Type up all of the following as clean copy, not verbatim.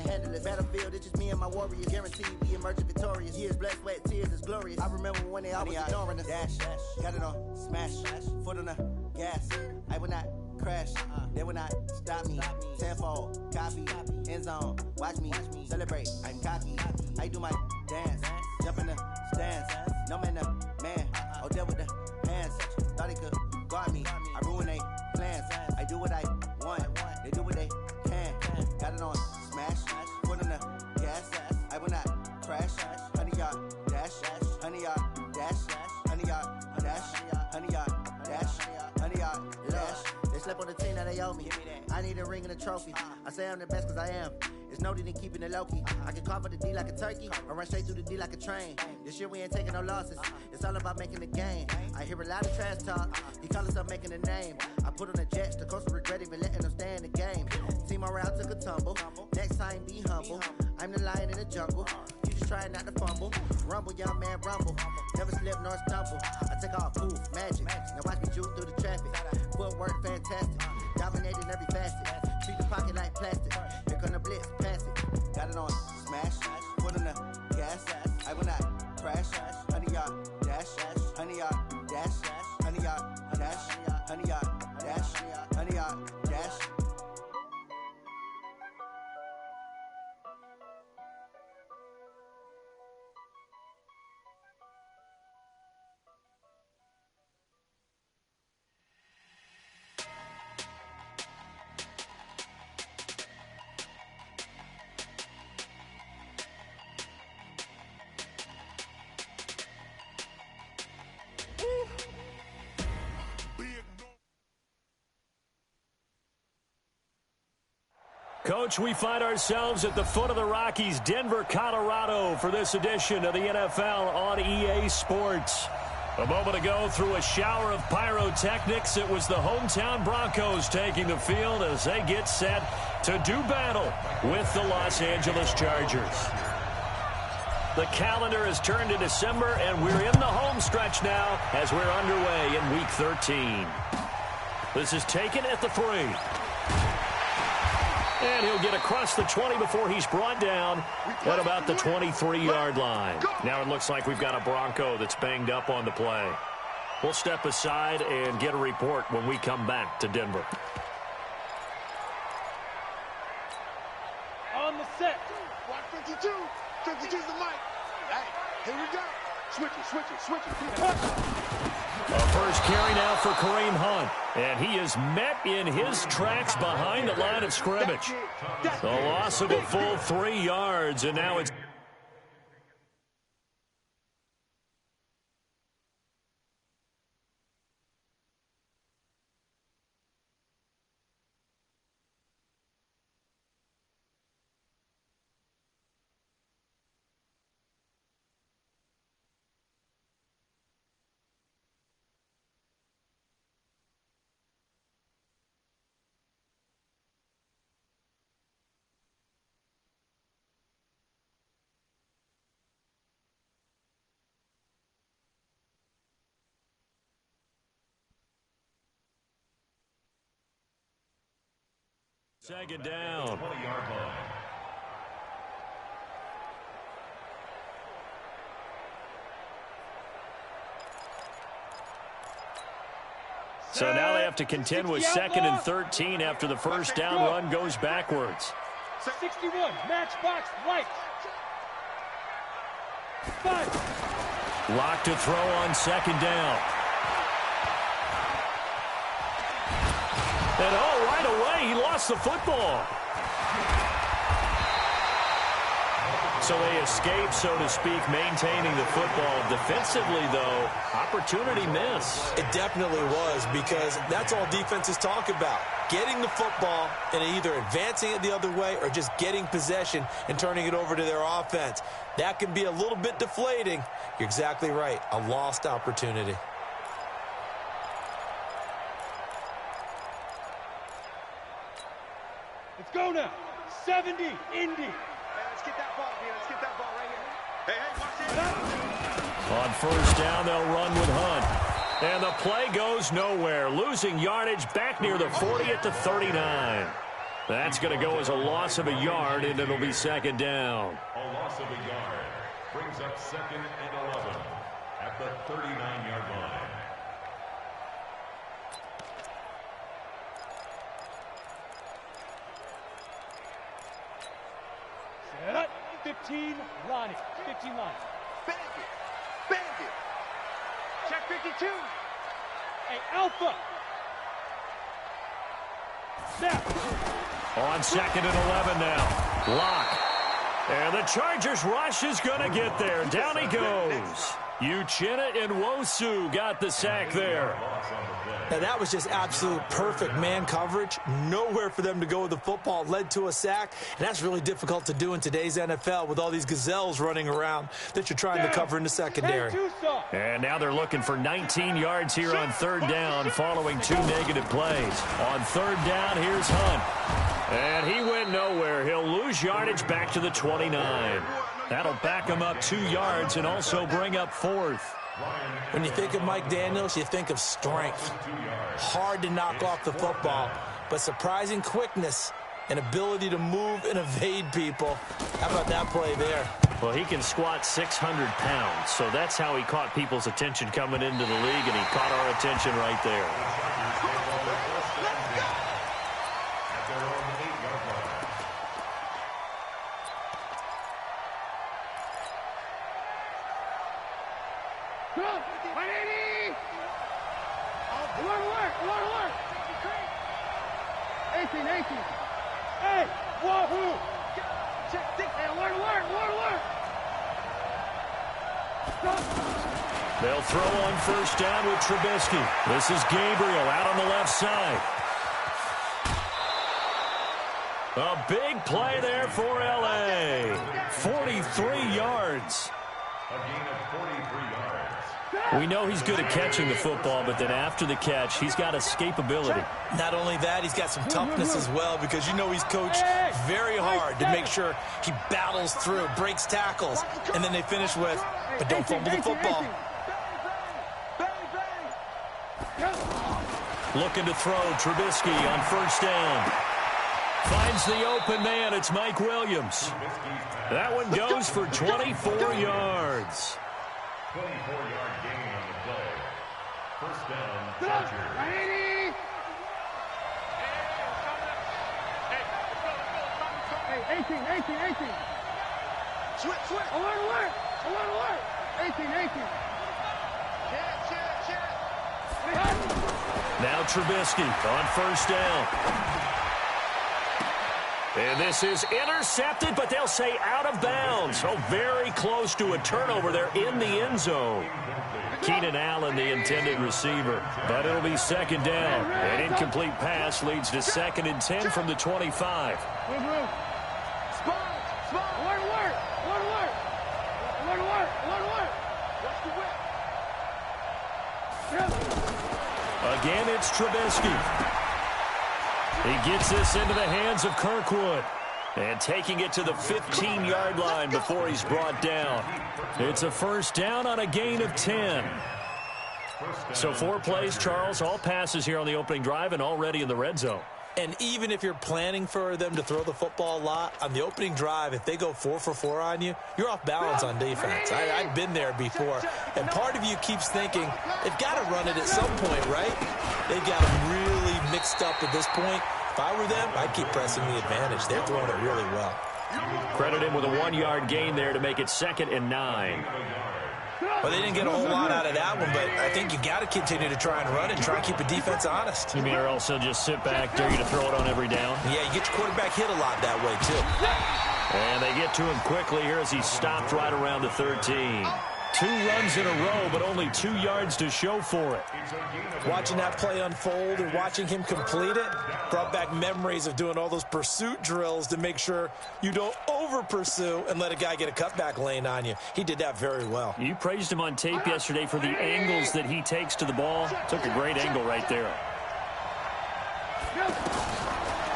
handle it. Battlefield, it's just me and my warriors. Guaranteed we emerge victorious. Years, blood, sweat, tears, it's glorious. I remember when they always ignoring us. Dash, got it on, smash, foot on the gas. I will not crash, they will not stop me. Tenfold, copy, end zone, watch me celebrate. I'm cocky, I do my dance, jump in the stands. No man, man, oh, there with the hands. Thought he could guard me, I ruin they plans. I do what I want, they do what they can. Got it on, smash, foot on the gas. I will not crash, 100-yard dash, 100-yard dash, 100-yard dash, 100-yard dash, 100-yard dash. They slept on the team that they owe me. I need a ring and a trophy. I say I'm the best cause I am. It's noted in keeping it low-key. I can carve up the D like a turkey or run straight through the D like a train. This year we ain't taking no losses. It's all about making the game. I hear a lot of trash talk. He call himself making a name. I put on the Jets. The coach will regret even letting them stay in the game. Team morale took a tumble. Next time be humble. I'm the lion in the jungle. You just try not to fumble. Rumble, young man, rumble. Never slip nor stumble. I take off, poof, magic. Now watch me juke through the traffic. Footwork fantastic. Dominating every facet. Treat the pocket like plastic. Here come the blitz, pass it. Got it on, smash. Put on the gas. I will not crash. 100-yard dash. 100-yard dash. 100-yard dash. 100-yard dash. 100-yard dash. Coach, we find ourselves at the foot of the Rockies, Denver, Colorado, for this edition of the NFL on EA Sports. A moment ago, through a shower of pyrotechnics, it was the hometown Broncos taking the field as they get set to do battle with the Los Angeles Chargers. The calendar has turned to December, and we're in the home stretch now as we're underway in Week 13. This is taken at the 3. And he'll get across the 20 before he's brought down at about the 23-yard line. Now it looks like we've got a Bronco that's banged up on the play. We'll step aside and get a report when we come back to Denver. On the set. Watch 52. 52's the mic. Hey, here we go. Switch it. A first carry now for Kareem Hunt. And he is met in his tracks behind the line of scrimmage. The loss of a full 3 yards, and now it's... Second down. So now they have to contend with 2nd and 13 after the first down run goes backwards. 61, matchbox right. 5. Lock to throw on 2nd down. And right away, he lost the football. So they escape, so to speak, maintaining the football. Defensively, though, opportunity miss. It definitely was, because that's all defenses talk about. Getting the football and either advancing it the other way or just getting possession and turning it over to their offense. That can be a little bit deflating. You're exactly right. A lost opportunity. Let's go now. 70, Indy. Let's get that ball, man. Let's get that ball right here. Hey, watch it. On first down, they'll run with Hunt. And the play goes nowhere. Losing yardage back near the 40 at the 39. That's going to go as a loss of a yard, and it'll be second down. A loss of a yard brings up 2nd and 11 at the 39-yard line. Set. 15 line. 15 line. Bandit. Bandit. Check 52. Hey, Alpha. Snap. On 2nd and 11 now. Lock. And the Chargers rush is going to get there. Down he goes. Uchenna and Nwosu got the sack there. Now, that was just absolute perfect man coverage. Nowhere for them to go with the football. Led to a sack, and that's really difficult to do in today's NFL with all these gazelles running around that you're trying to cover in the secondary. And now they're looking for 19 yards here on 3rd down following 2 negative plays. On 3rd down, here's Hunt. And he went nowhere. He'll lose yardage back to the 29. That'll back him up 2 yards and also bring up 4th. When you think of Mike Daniels, you think of strength. Hard to knock off the football, but surprising quickness and ability to move and evade people. How about that play there? Well, he can squat 600 pounds, so that's how he caught people's attention coming into the league, and he caught our attention right there. Hey, wahoo! Hey, alert! They'll throw on 1st down with Trubisky. This is Gabriel out on the left side. A big play there for L.A. 43 yards. A gain of 43 yards. We know he's good at catching the football, but then after the catch, he's got escapability. Not only that, he's got some toughness as well, because you know he's coached very hard to make sure he battles through, breaks tackles, and then they finish with, but don't fumble the football. Looking to throw, Trubisky on 1st down. Finds the open man, it's Mike Williams. That one goes for 24 yards. 24-yard gain on the play. 1st down, Chargers. Hey, 18. Switch. Alert. 18. Now Trubisky on 1st down. And this is intercepted, but they'll say out of bounds. Oh, very close to a turnover there in the end zone. Keenan Allen, the intended receiver. But it'll be 2nd down. An incomplete pass leads to 2nd and 10 from the 25. Again, it's Trubisky. He gets this into the hands of Kirkwood. And taking it to the 15-yard line before he's brought down. It's a 1st down on a gain of 10. So 4 plays, Charles, all passes here on the opening drive and already in the red zone. And even if you're planning for them to throw the football a lot, on the opening drive, if they go 4 for 4 on you, you're off balance on defense. I've been there before. And part of you keeps thinking, they've got to run it at some point, right? They've got them really mixed up at this point. If I were them, I'd keep pressing the advantage. They're throwing it really well. Credit him with a 1-yard gain there to make it 2nd and 9. Well, they didn't get a whole lot out of that one, but I think you got to continue to try and run and try and keep the defense honest. You mean or else they'll just sit back, dare you to throw it on every down? Yeah, you get your quarterback hit a lot that way, too. And they get to him quickly here as he stopped right around the 13. 2 runs in a row, but only 2 yards to show for it. Watching that play unfold and watching him complete it brought back memories of doing all those pursuit drills to make sure you don't over-pursue and let a guy get a cutback lane on you. He did that very well. You praised him on tape yesterday for the angles that he takes to the ball. Took a great angle right there.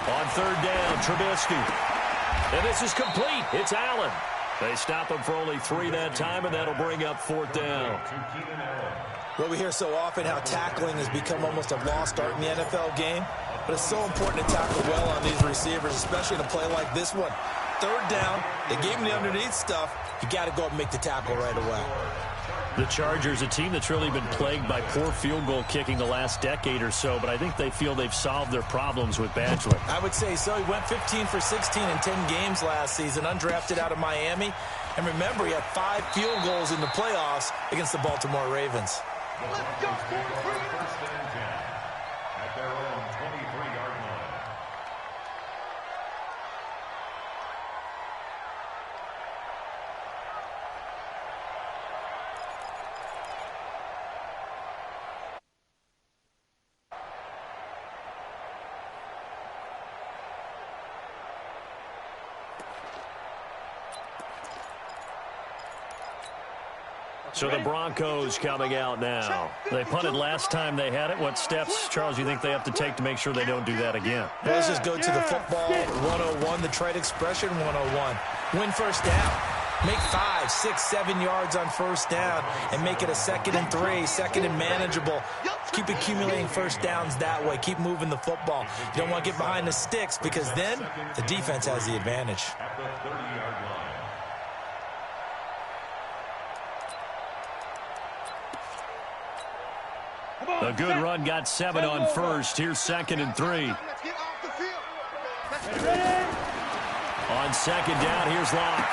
On 3rd down, Trubisky. And this is complete. It's Allen. They stop him for only 3 that time, and that'll bring up 4th down. Well, we hear so often how tackling has become almost a lost art in the NFL game. But it's so important to tackle well on these receivers, especially in a play like this one. Third down, they gave him the underneath stuff. You got to go up and make the tackle right away. The Chargers, a team that's really been plagued by poor field goal kicking the last decade or so, but I think they feel they've solved their problems with Badgley. I would say so. He went 15 for 16 in 10 games last season, undrafted out of Miami. And remember, he had 5 field goals in the playoffs against the Baltimore Ravens. Let's go, first and 10 at their own 23-yard line. So the Broncos coming out now. They punted last time they had it. What steps, Charles, you think they have to take to make sure they don't do that again? Well, let's just go to the football 101, the trade expression 101. Win first down. Make 5, 6, 7 yards on first down and make it a 2nd and 3, 2nd and manageable. Keep accumulating first downs that way. Keep moving the football. You don't want to get behind the sticks because then the defense has the advantage. At the 30-yard line. A good run got 7 on first. Here's 2nd and 3. On 2nd down, here's Locke.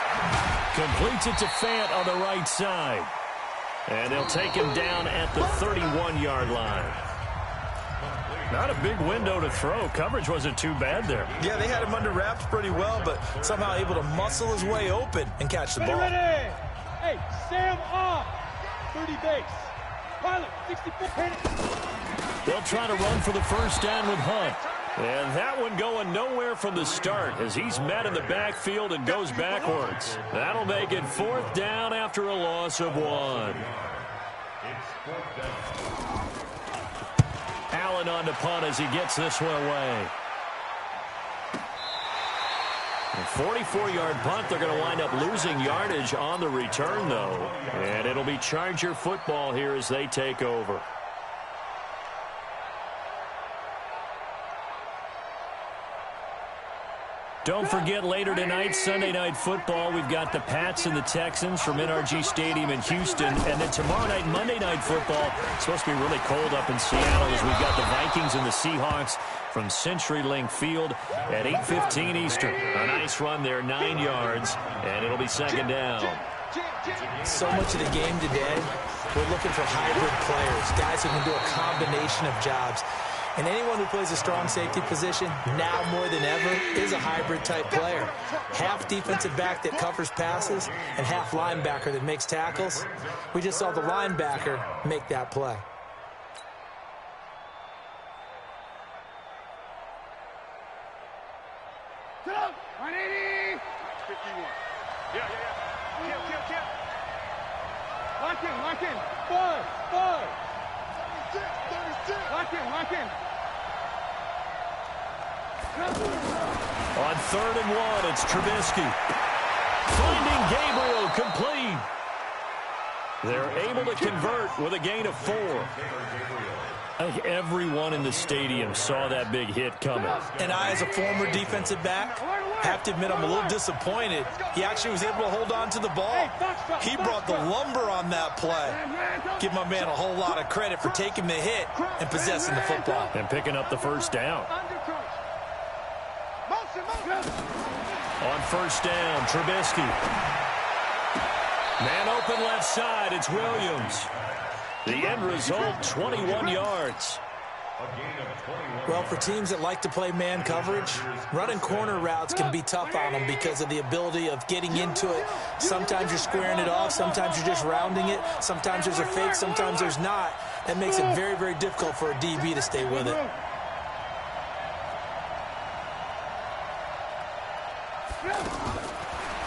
Completes it to Fant on the right side. And they'll take him down at the 31-yard line. Not a big window to throw. Coverage wasn't too bad there. Yeah, they had him under wraps pretty well, but somehow able to muscle his way open and catch the ball. Ready. Hey, Sam off. 30 base. Pilot, 64. They'll try to run for the first down with Hunt. And that one going nowhere from the start as he's met in the backfield and goes backwards. That'll make it 4th down after a loss of 1. It's 4th down. Allen on to punt as he gets this one away. A 44-yard punt. They're going to wind up losing yardage on the return, though. And it'll be Charger football here as they take over. Don't forget, later tonight, Sunday Night Football, we've got the Pats and the Texans from NRG Stadium in Houston. And then tomorrow night, Monday Night Football, it's supposed to be really cold up in Seattle as we've got the Vikings and the Seahawks from CenturyLink Field at 8:15 Eastern. A nice run there, 9 yards, and it'll be 2nd down. So much of the game today, we're looking for hybrid players, guys who can do a combination of jobs. And anyone who plays a strong safety position, now more than ever, is a hybrid-type player. Half defensive back that covers passes and half linebacker that makes tackles. We just saw the linebacker make that play. Lock in. 5. Lock in. On 3rd and 1, it's Trubisky. Finding Gabriel complete. They're able to convert with a gain of 4. I think everyone in the stadium saw that big hit coming. And I, as a former defensive back, have to admit I'm a little disappointed. He actually was able to hold on to the ball. He brought the lumber on that play. Give my man a whole lot of credit for taking the hit and possessing the football. And picking up the first down. On first down, Trubisky. Man open left side, it's Williams. The end result, 21 yards. Well, for teams that like to play man coverage, running corner routes can be tough on them because of the ability of getting into it. Sometimes you're squaring it off. Sometimes you're just rounding it. Sometimes there's a fake. Sometimes there's not. That makes it very, very difficult for a DB to stay with it.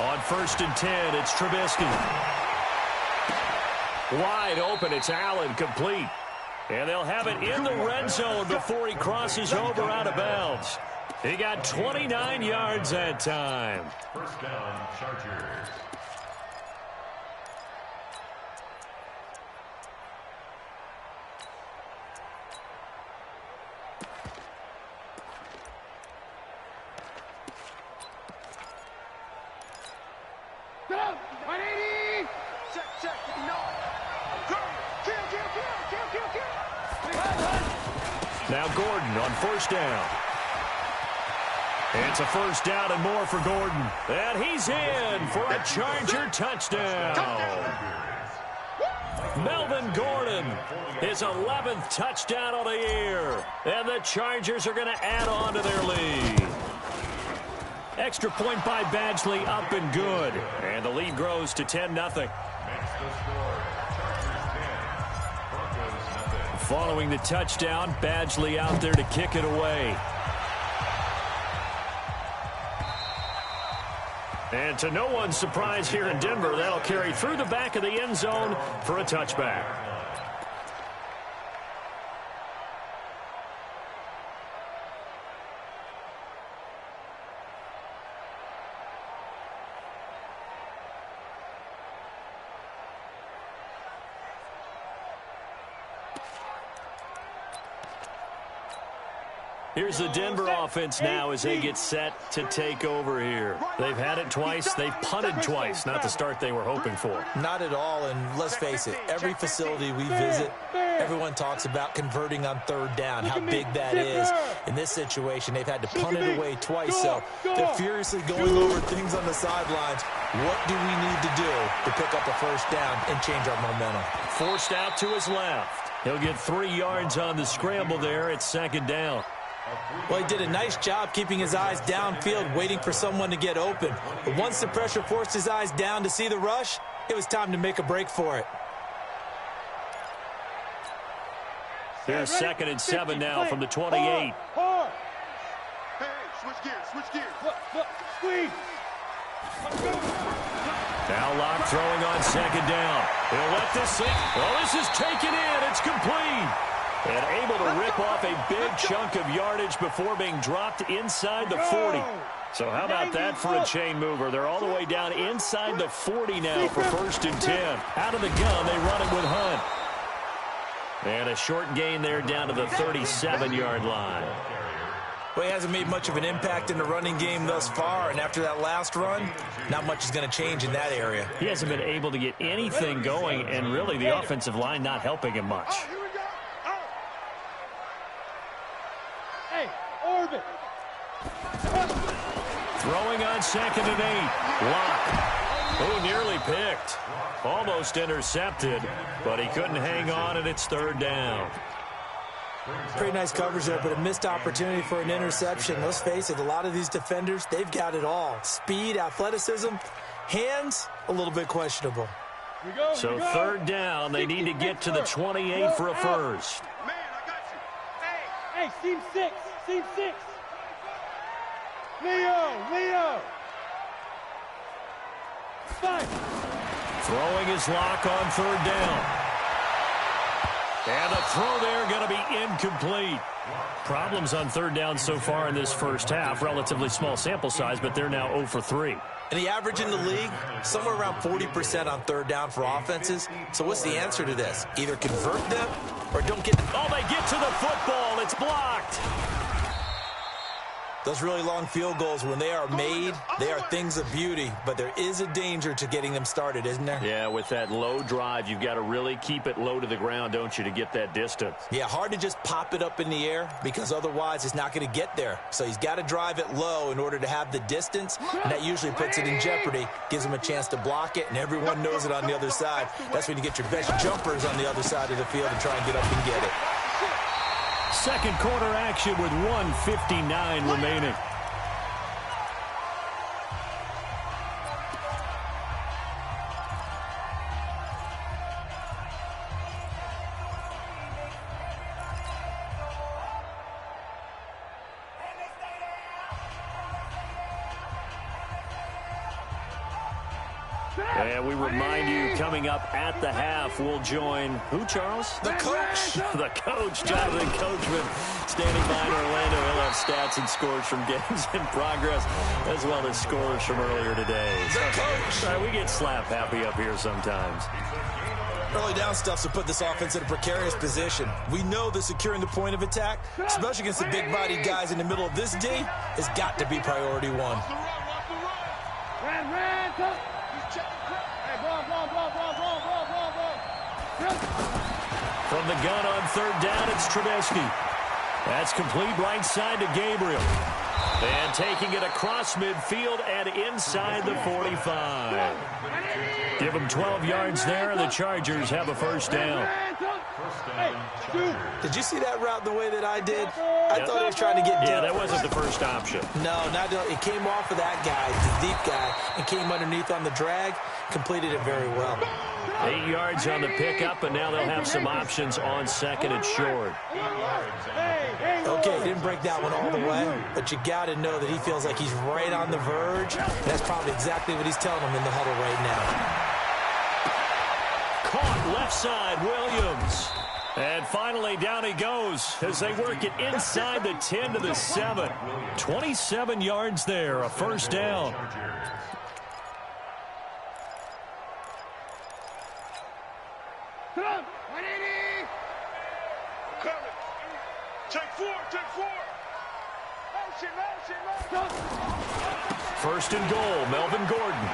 On 1st and 10, it's Trubisky. Wide open, it's Allen, complete. And they'll have it in the red zone before he crosses over out of bounds. He got 29 yards that time. First down, Chargers. 180. Check. No. Kill. Now Gordon on first down. It's a first down and more for Gordon. And he's in for a Charger touchdown. Melvin Gordon, his 11th touchdown of the year. And the Chargers are going to add on to their lead. Extra point by Badgley, up and good. And the lead grows to 10-0. Following the touchdown, Badgley out there to kick it away. And to no one's surprise here in Denver, that'll carry through the back of the end zone for a touchback. Here's the Denver offense now as they get set to take over here. They've had it twice. They've punted twice. Not the start they were hoping for. Not at all, and let's face it, every facility we visit, everyone talks about converting on third down, how big that is. In this situation, they've had to punt it away twice, so they're furiously going over things on the sidelines. What do we need to do to pick up a first down and change our momentum? Forced out to his left. He'll get 3 yards on the scramble there at second down. Well, he did a nice job keeping his eyes downfield, waiting for someone to get open. But once the pressure forced his eyes down to see the rush, it was time to make a break for it. Here's 2nd and 7 now from the 28. Hey, switch gears. Squeeze. Now Locke throwing on 2nd down. He'll let this thing. Well, this is taken in. It's complete. And able to rip off a big chunk of yardage before being dropped inside the 40. So how about that for a chain mover? They're all the way down inside the 40 now for 1st and 10. Out of the gun, they run it with Hunt. And a short gain there down to the 37-yard line. Well, he hasn't made much of an impact in the running game thus far, and after that last run, not much is going to change in that area. He hasn't been able to get anything going, and really the offensive line not helping him much. Orbit. Throwing on 2nd and 8. Locke. Oh, nearly picked. Almost intercepted, but he couldn't hang on, and it's 3rd down. Pretty nice coverage there, but a missed opportunity for an interception. Let's face it, a lot of these defenders, they've got it all. Speed, athleticism, hands, a little bit questionable. So 3rd down, they need to get to the 28 for a first. Man, I got you. Hey, seam 6. Leo. 5. Throwing his Locke on 3rd down. And the throw there going to be incomplete. Problems on 3rd down so far in this first half. Relatively small sample size, but they're now 0 for 3. And the average in the league, somewhere around 40% on 3rd down for offenses. So what's the answer to this? Either convert them or don't get... Oh, they get to the football. It's blocked. Those really long field goals, when they are made, they are things of beauty. But there is a danger to getting them started, isn't there? Yeah, with that low drive, you've got to really keep it low to the ground, don't you, to get that distance. Yeah, hard to just pop it up in the air because otherwise it's not going to get there. So he's got to drive it low in order to have the distance, and that usually puts it in jeopardy, gives him a chance to block it, and everyone knows it on the other side. That's when you get your best jumpers on the other side of the field and try and get up and get it. Second quarter action with 1:59 remaining. And we remind you, coming up at the half, we'll join who, Charles? The coach. The coach, Jonathan Coachman, standing by in Orlando. He'll have stats and scores from games in progress, as well as scores from earlier today. The coach. All right, we get slap happy up here sometimes. Early down stuff to put this offense in a precarious position. We know that securing the point of attack, especially against the big-bodied guys in the middle of this D, has got to be priority one. Ran, come. From the gun on third down, it's Trubisky. That's complete right side to Gabriel. And taking it across midfield and inside the 45. Give them 12 yards there, and the Chargers have a first down. Did you see that route the way that I did? I thought he was trying to get deep. Yeah, that wasn't the first option. No, it came off of that guy, the deep guy, and came underneath on the drag, completed it very well. 8 yards on the pickup, and now they'll have some options on second and short. Okay, he didn't break that one all the way, but you got to know that he feels like he's right on the verge. That's probably exactly what he's telling him in the huddle right now. Caught left side, Williams. And finally, down he goes as they work it inside the 10 to the 7. 27 yards there, a first down. Come on, 180. Coming. Take four. Motion. First and goal, Melvin Gordon.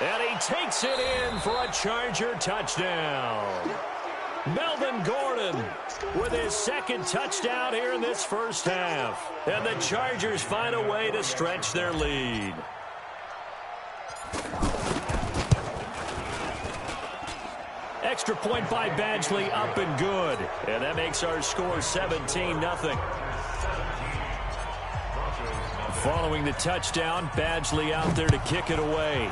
And he takes it in for a Charger touchdown. Melvin Gordon with his second touchdown here in this first half. And the Chargers find a way to stretch their lead. Extra point by Badgley, up and good. And that makes our score 17-0. Following the touchdown, Badgley out there to kick it away.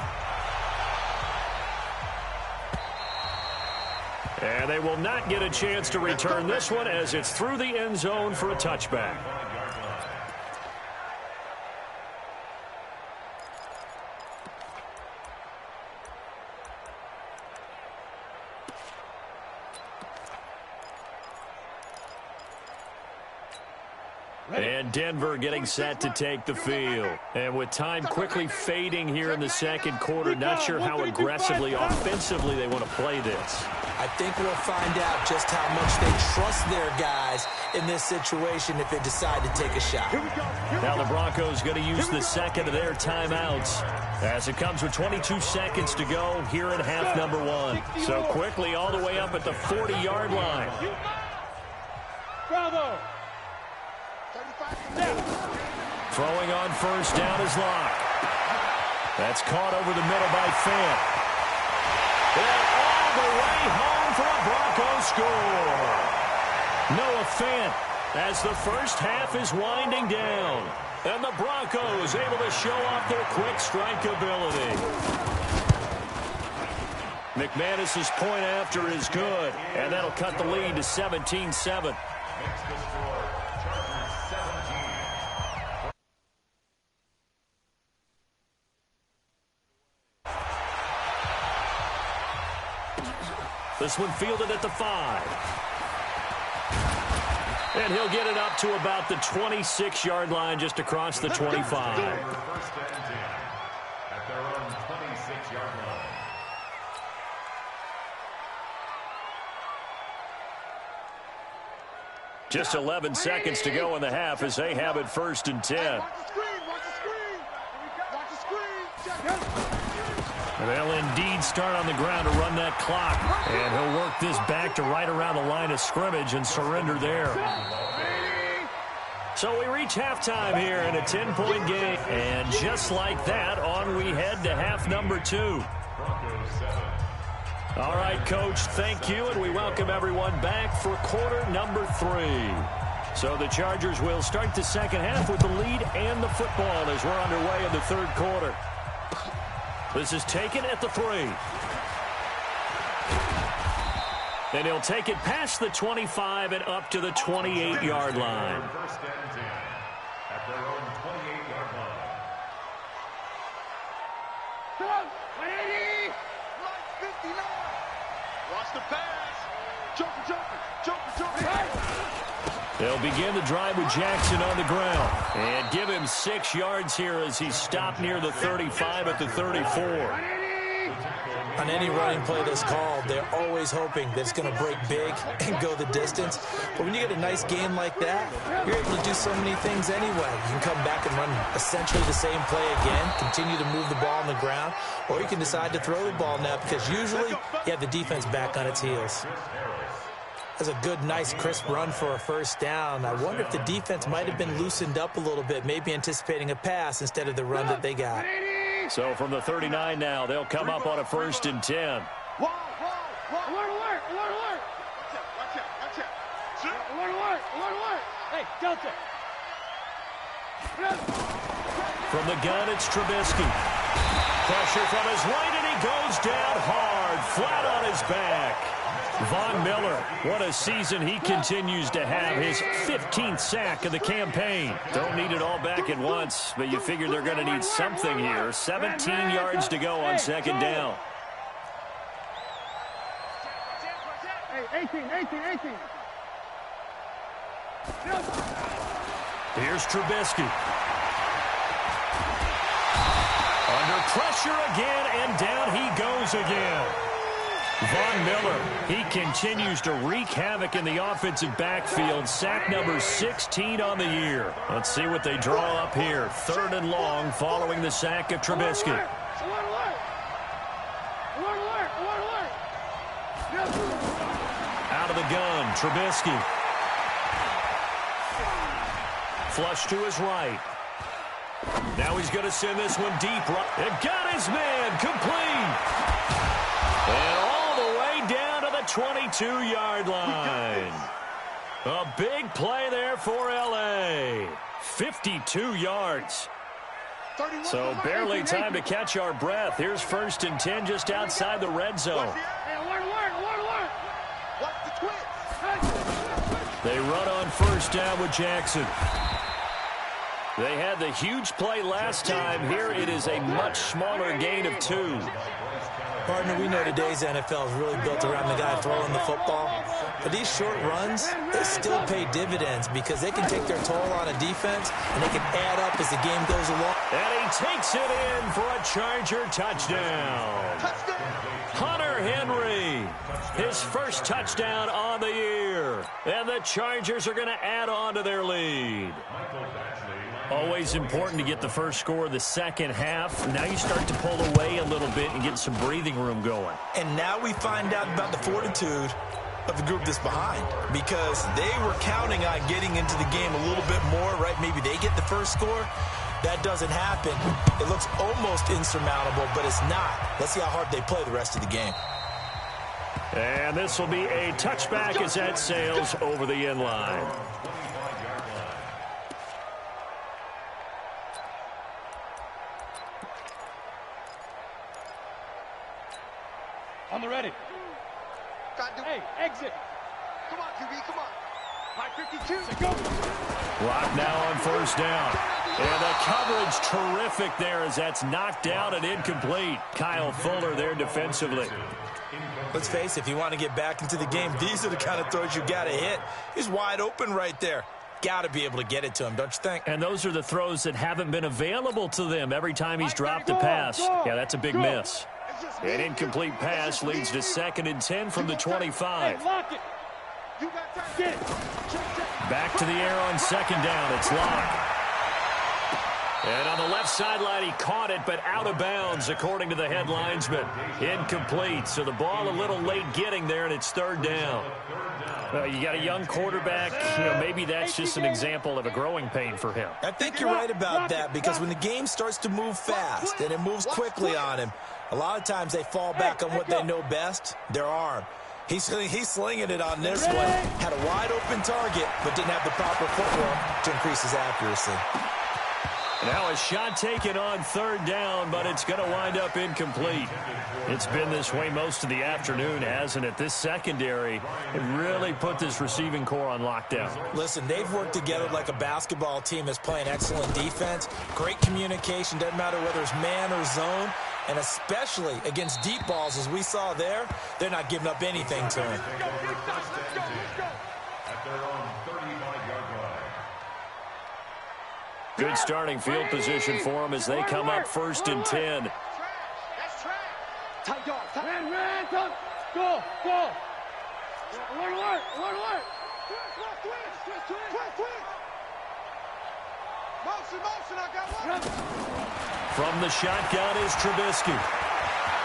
And they will not get a chance to return this one as it's through the end zone for a touchback. And Denver getting set to take the field. And with time quickly fading here in the second quarter, not sure how aggressively, offensively they want to play this. I think we'll find out just how much they trust their guys in this situation if they decide to take a shot. Now the Broncos going to use the second of their timeouts as it comes with 22 seconds to go here in half number 1. So quickly all the way up at the 40-yard line. Bravo. Throwing on first down is Locke. That's caught over the middle by Fant. And all the way home for a Broncos score. Noah Fant as the first half is winding down. And the Broncos able to show off their quick strike ability. McManus's point after is good. And that'll cut the lead to 17-7. This one fielded at the 5. And he'll get it up to about the 26-yard line just across the 25. First and 10 at their own 26-yard line. Just 11 seconds to go in the half as they have it first and 10. Watch the screen. They'll indeed start on the ground to run that clock. And he'll work this back to right around the line of scrimmage and surrender there. So we reach halftime here in a 10-point game. And just like that, on we head to half number 2. All right, Coach, thank you, and we welcome everyone back for quarter number 3. So the Chargers will start the second half with the lead and the football as we're underway in the third quarter. This is taken at the 3. And he'll take it past the 25 and up to the 28-yard line. First and 10 at their own 28-yard line. Come on, 180. Line 59. Watch the pass. Joker. They'll begin the drive with Jackson on the ground. And give him 6 yards here as he's stopped near the 35 at the 34. On any running play that's called, they're always hoping that it's going to break big and go the distance. But when you get a nice game like that, you're able to do so many things anyway. You can come back and run essentially the same play again, continue to move the ball on the ground, or you can decide to throw the ball now because usually you have the defense back on its heels. That's a good, nice, crisp run for a first down. I wonder if the defense might have been loosened up a little bit, maybe anticipating a pass instead of the run that they got. So from the 39 now, they'll come up on a 1st and 10. Alert, alert, alert, alert. Watch out. Alert, alert, alert, alert. Hey, Delta. From the gun, it's Trubisky. Pressure from his right, and he goes down hard, flat on his back. Von Miller, what a season he continues to have. His 15th sack of the campaign. Don't need it all back at once, but you figure they're going to need something here. 17 yards to go on 2nd down. Hey, 18. Here's Trubisky. Under pressure again, and down he goes again. Von Miller, he continues to wreak havoc in the offensive backfield. Sack number 16 on the year. Let's see what they draw up here. 3rd and long following the sack of Trubisky. Alert, alert. Alert, alert, alert, alert. Out of the gun, Trubisky. Flush to his right. Now he's going to send this one deep. It got his man complete. And all the way down to the 22-yard line. A big play there for L.A. 52 yards. So barely time to catch our breath. Here's 1st and 10 just outside the red zone. Hey, alert, alert, alert, alert. Watch the twins. They run on 1st down with Jackson. They had the huge play last time. Here it is a much smaller gain of 2. Partner, we know today's NFL is really built around the guy throwing the football. But these short runs, they still pay dividends because they can take their toll on a defense and they can add up as the game goes along. And he takes it in for a Charger touchdown. Hunter Henry, his first touchdown on the year. And the Chargers are going to add on to their lead. Always important to get the first score of the second half. Now you start to pull away a little bit and get some breathing room going. And now we find out about the fortitude of the group that's behind because they were counting on getting into the game a little bit more, right? Maybe they get the first score. That doesn't happen. It looks almost insurmountable, but it's not. Let's see how hard they play the rest of the game. And this will be a touchback as that sails over the end line. On the ready. Hey, exit. Come on, QB, come on. High 52. Go. Block now on 1st down. And the coverage terrific there as that's knocked down and incomplete. Kyle Fuller there defensively. Let's face it, if you want to get back into the game, these are the kind of throws you got to hit. He's wide open right there. Got to be able to get it to him, don't you think? And those are the throws that haven't been available to them every time he's dropped a pass. Yeah, that's a big miss. An incomplete pass leads to 2nd and 10 from the 25. Hey, lock it. You got time. Get it. Back to the air on 2nd down. It's Locke. And on the left sideline, he caught it, but out of bounds, according to the head linesman. Incomplete. So the ball a little late getting there, and it's 3rd down. You got a young quarterback. Maybe that's just an example of a growing pain for him. I think you're right about that because when the game starts to move fast and it moves quickly on him, a lot of times they fall back on what they know best, their arm. He's slinging it on this one. Had a wide open target, but didn't have the proper footwork to increase his accuracy. Now a shot taken on 3rd down, but it's going to wind up incomplete. It's been this way most of the afternoon, hasn't it? This secondary really put this receiving core on lockdown. Listen, they've worked together like a basketball team that's playing excellent defense. Great communication, doesn't matter whether it's man or zone. And especially against deep balls, as we saw there, they're not giving up anything to him. Good starting field position for them as they come up 1st and 10. Tight dog. Red, go. Alert. Twist. Motion, I got one. From the shotgun is Trubisky.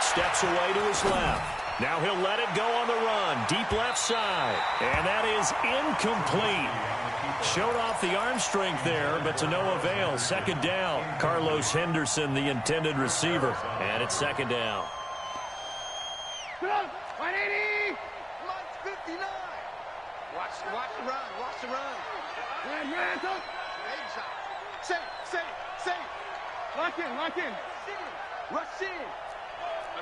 Steps away to his left. Now he'll let it go on the run. Deep left side. And that is incomplete. Showed off the arm strength there, but to no avail. Second down. Carlos Henderson, the intended receiver. And it's second down. 180. Mike's 59. Watch the run. Red, go. Safe. Lock in. Rush in.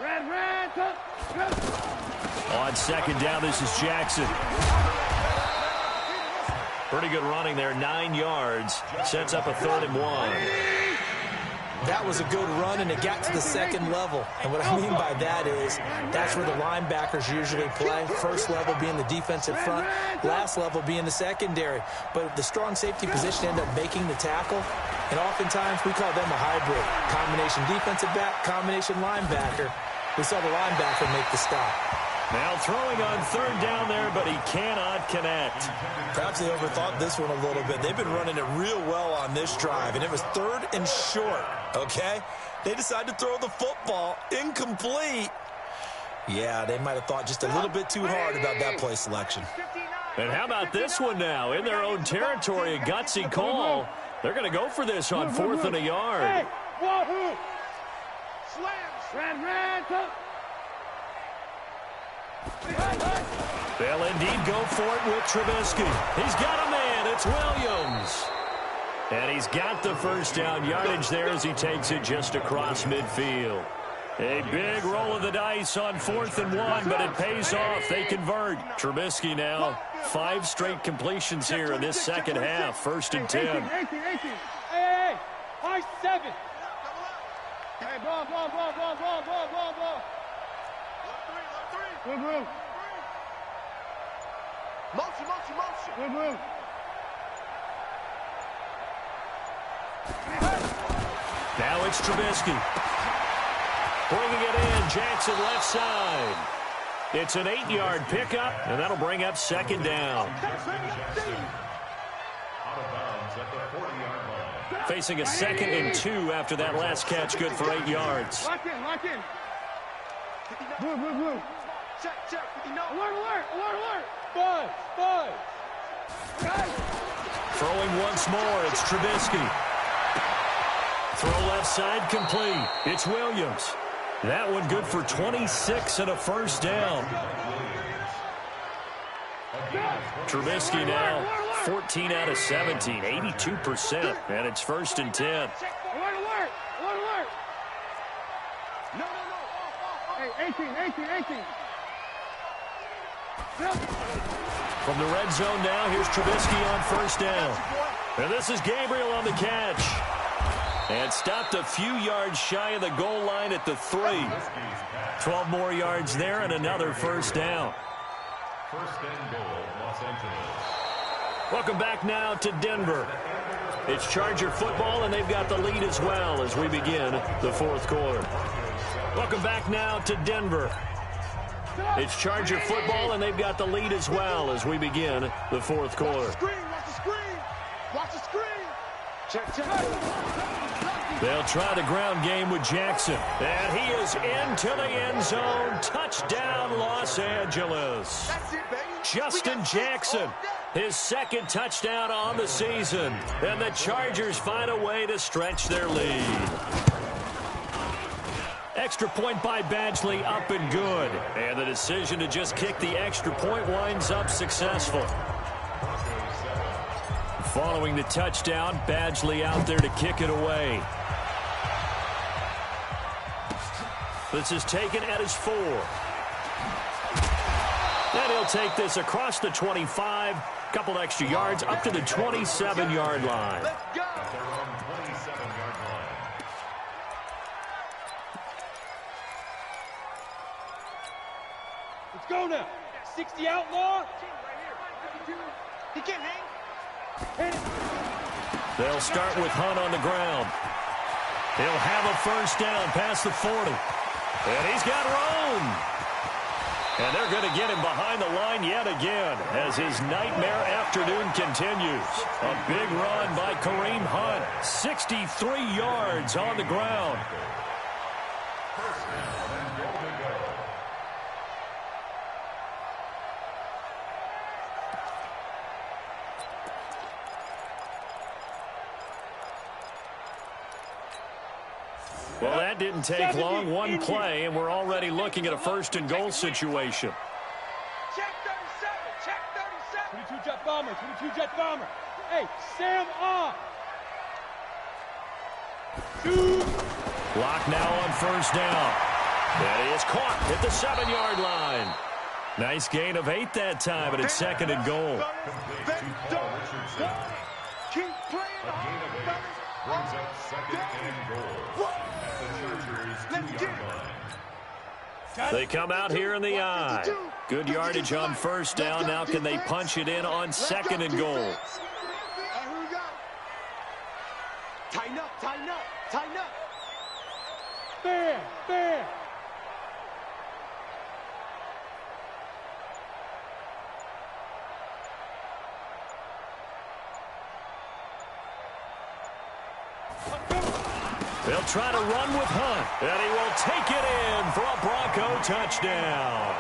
Red, go. On second down, this is Jackson. Pretty good running there, 9 yards. Sets up a 3rd and 1. That was a good run, and it got to the second level. And what I mean by that is that's where the linebackers usually play. First level being the defensive front, last level being the secondary. But the strong safety position ended up making the tackle, and oftentimes we call them a hybrid. Combination defensive back, combination linebacker. We saw the linebacker make the stop. Now throwing on 3rd down there, but he cannot connect. Perhaps they overthought this one a little bit. They've been running it real well on this drive, and it was 3rd and short, okay? They decided to throw the football incomplete. Yeah, they might have thought just a little bit too hard about that play selection. And how about this one now? In their own territory, a gutsy call. They're going to go for this on 4th and a yard. Hey, wahoo! Slams. Red, go. They'll indeed go for it with Trubisky. He's got a man. It's Williams. And he's got the first down yardage there as he takes it just across midfield. A big roll of the dice on 4th and 1, but it pays off. They convert. Trubisky now 5 straight completions here in this second half. 1st and 10. 18. Hey, high 7. Hey, ball. Good. Motion. Now it's Trubisky. Bringing it in, Jackson left side. It's an 8-yard pickup, and that'll bring up second down. Facing a 2nd and 2 after that last catch, good for 8 yards. Lock in. Blue. Check. Alert. Buzz. Throwing once more, it's Trubisky. Throw left side complete. It's Williams. That one good for 26 and a first down. Trubisky now 14 out of 17, 82%, and it's 1st and 10. Alert. No. Hey, 18. From the red zone now, here's Trubisky on first down. And this is Gabriel on the catch. And stopped a few yards shy of the goal line at the 3. 12 more yards there and another first down. 1st and goal, Los Angeles. Welcome back now to Denver. It's Charger football, and they've got the lead as well as we begin the 4th quarter. Welcome back now to Denver. It's Charger football, and they've got the lead as well as we begin the 4th quarter. Watch the screen. Check. They'll try the ground game with Jackson. And he is into the end zone. Touchdown, Los Angeles. That's it, baby. Justin Jackson, his 2nd touchdown on the season. And the Chargers find a way to stretch their lead. Extra point by Badgley, up and good. And the decision to just kick the extra point winds up successful. Following the touchdown, Badgley out there to kick it away. This is taken at his 4. And he'll take this across the 25. Couple extra yards up to the 27-yard line. Let's go. Let's go now. 60 outlaw. He can't hang. They'll start with Hunt on the ground. He'll have a first down past the 40. And he's got room. And they're going to get him behind the line yet again as his nightmare afternoon continues. A big run by Kareem Hunt. 63 yards on the ground. Well, that didn't take long. One play, and we're already looking at a first-and-goal situation. Check 37. Check 37. 22 jet bomber. 22 jet bomber. Hey, Sam off. 2. Block now on first down. That is caught at the 7-yard line. Nice gain of 8 that time, but it's second and goal. Keep playing on. Brings up second and goal. They come out here in the eye. Good yardage on first down. Now can they punch it in on second and goal? Here we go. Tighten up, tighten up, tighten up. Fair, fair. They'll try to run with Hunt, and he will take it in for a Bronco touchdown.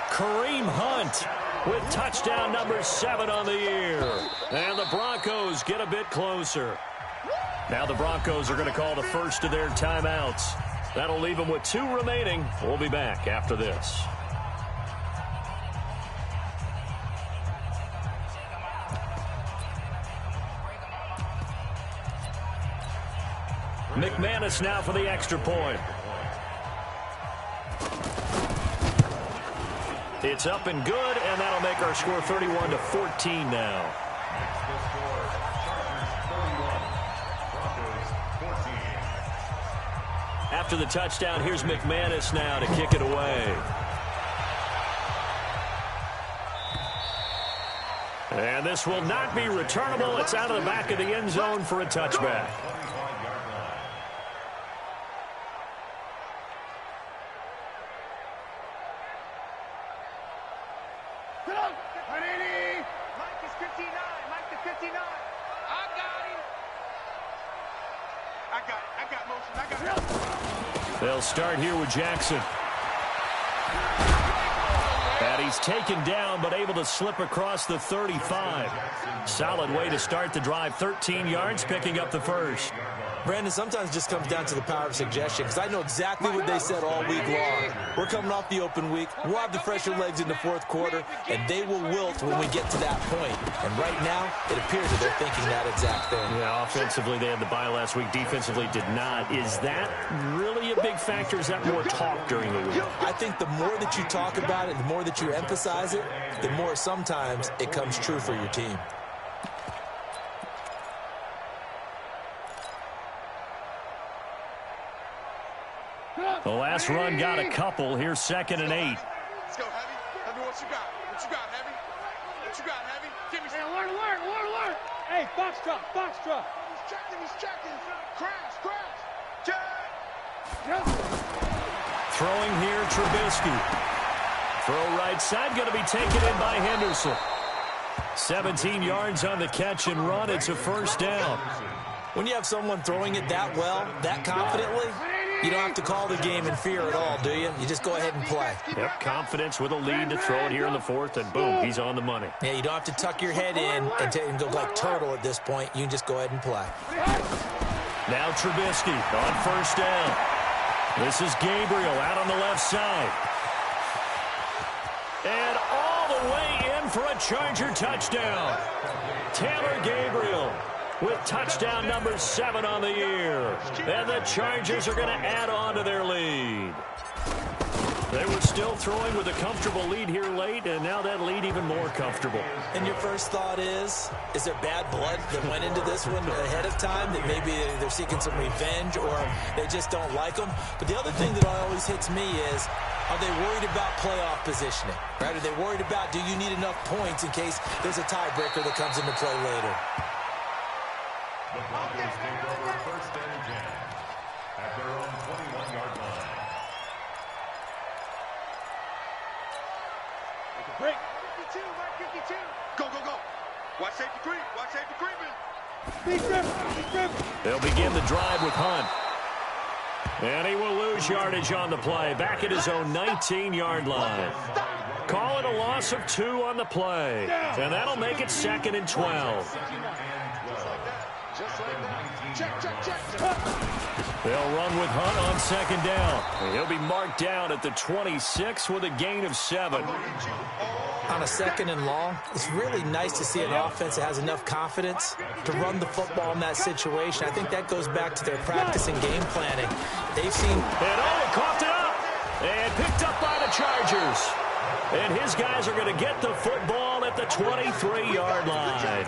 Kareem Hunt with touchdown number 7 on the year. And the Broncos get a bit closer. Now the Broncos are going to call the first of their timeouts. That'll leave them with 2 remaining. We'll be back after this. McManus now for the extra point. It's up and good, and that'll make our score 31-14 now. After the touchdown, here's McManus now to kick it away. And this will not be returnable. It's out of the back of the end zone for a touchback. They'll start here with Jackson. And he's taken down, but able to slip across the 35. Solid way to start the drive. 13 yards, picking up the first. Brandon, sometimes it just comes down to the power of suggestion, because I know exactly what they said all week long. We're coming off the open week. We'll have the fresher legs in the fourth quarter, and they will wilt when we get to that point. And right now, it appears that they're thinking that exact thing. Yeah, offensively, they had the bye last week. Defensively, did not. Is that really a big factor? Is that more talk during the week? I think the more that you talk about it, the more that you emphasize it, the more sometimes it comes true for your team. The last run got a couple. Here's second and 8. Let's go, Heavy. Heavy, what you got? What you got, Heavy? What you got, Heavy? Give me some. Alert. Hey, Foxtrot. He's checking. Crash. Check. Throwing here, Trubisky. Throw right side, going to be taken in by Henderson. 17 yards on the catch and run. It's a first down. When you have someone throwing it that well, that confidently, you don't have to call the game in fear at all, do you? You just go ahead and play. Yep, confidence with a lead to throw it here in the fourth, and boom, he's on the money. Yeah, you don't have to tuck your head in and go like turtle at this point. You can just go ahead and play. Now Trubisky on first down. This is Gabriel out on the left side. And all the way in for a Charger touchdown. Taylor Gabriel with touchdown number 7 on the year. And the Chargers are going to add on to their lead. They were still throwing with a comfortable lead here late, and now that lead even more comfortable. And your first thought is there bad blood that went into this one ahead of time, that maybe they're seeking some revenge or they just don't like them? But the other thing that always hits me is, are they worried about playoff positioning? Right? Are they worried about, do you need enough points in case there's a tiebreaker that comes into play later? The Broncos take over first and 10 at their own 21-yard line. Break. 52, mark 52. Go, go, go. Watch safety creep. Watch safety creeping. Big grip. Big grip. They'll begin the drive with Hunt. And he will lose yardage on the play, back at his own 19-yard line. Call it a loss of 2 on the play. And that'll make it 2nd and 12. Just like that. Just like that. Check, check, check. They'll run with Hunt on 2nd down. And he'll be marked down at the 26 with a gain of 7. On a 2nd and long, it's really nice to see an offense that has enough confidence to run the football in that situation. I think that goes back to their practice and game planning. They've seen... And he coughed it up. And picked up by the Chargers. And his guys are going to get the football at the 23-yard line.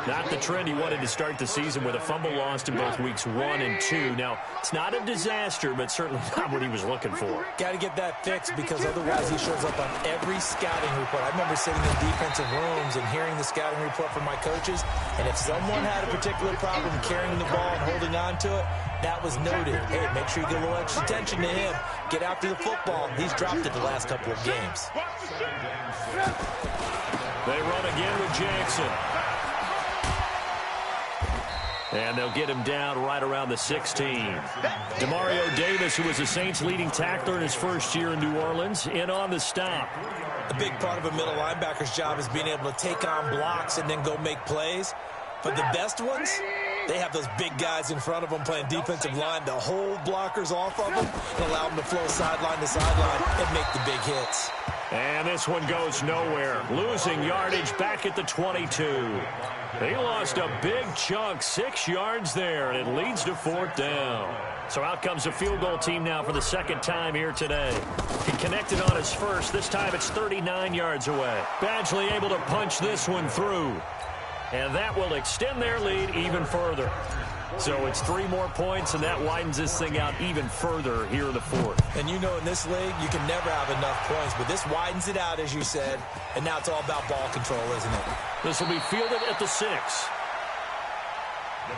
Not the trend he wanted to start the season with a fumble lost in both weeks 1 and 2. Now, it's not a disaster, but certainly not what he was looking for. Got to get that fixed because otherwise he shows up on every scouting report. I remember sitting in defensive rooms and hearing the scouting report from my coaches, and if someone had a particular problem carrying the ball and holding on to it, that was noted. Hey, make sure you give a little extra attention to him. Get after the football. He's dropped it the last couple of games. They run again with Jackson. And they'll get him down right around the 16. Demario Davis, who was the Saints' leading tackler in his first year in New Orleans, in on the stop. A big part of a middle linebacker's job is being able to take on blocks and then go make plays. But the best ones, they have those big guys in front of them playing defensive line to hold blockers off of them and allow them to flow sideline to sideline and make the big hits. And this one goes nowhere. Losing yardage back at the 22. He lost a big chunk, 6 yards there, and it leads to 4th down. So out comes the field goal team now for the 2nd time here today. He connected on his first. This time it's 39 yards away. Badgley able to punch this one through. And that will extend their lead even further. So it's 3 more points, and that widens this thing out even further here in the 4th. And you know in this league, you can never have enough points, but this widens it out, as you said, and now it's all about ball control, isn't it? This will be fielded at the 6.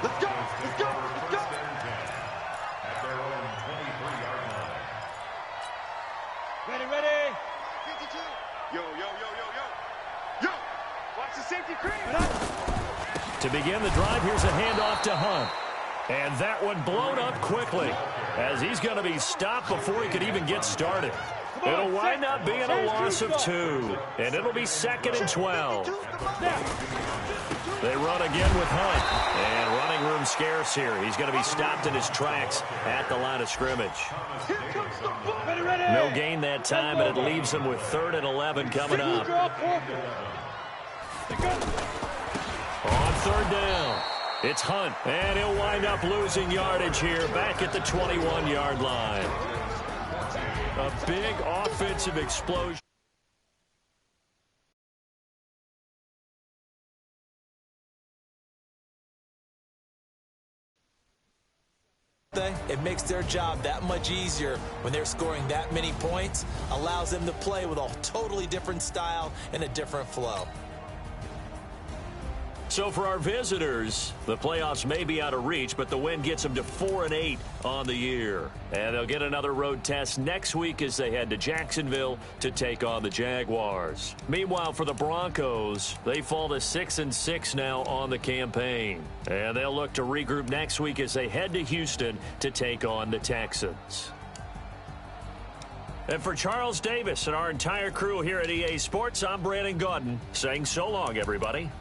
Let's go. Let's go. Let's go. At their own 23-yard line. Ready, ready. 52. Yo, yo, yo, yo, yo. Yo. Watch the safety creep. To begin the drive, here's a handoff to Hunt. And that one blown up quickly as he's going to be stopped before he could even get started. It'll wind up being a loss of 2, and it'll be 2nd and 12. They run again with Hunt, and running room scarce here. He's going to be stopped in his tracks at the line of scrimmage. No gain that time, and it leaves him with 3rd and 11 coming up. On 3rd down, it's Hunt, and he'll wind up losing yardage here back at the 21-yard line. A big offensive explosion. It makes their job that much easier when they're scoring that many points, allows them to play with a totally different style and a different flow. So for our visitors, the playoffs may be out of reach, but the win gets them to 4-8 on the year. And they'll get another road test next week as they head to Jacksonville to take on the Jaguars. Meanwhile, for the Broncos, they fall to 6-6 now on the campaign. And they'll look to regroup next week as they head to Houston to take on the Texans. And for Charles Davis and our entire crew here at EA Sports, I'm Brandon Gaudin saying so long, everybody.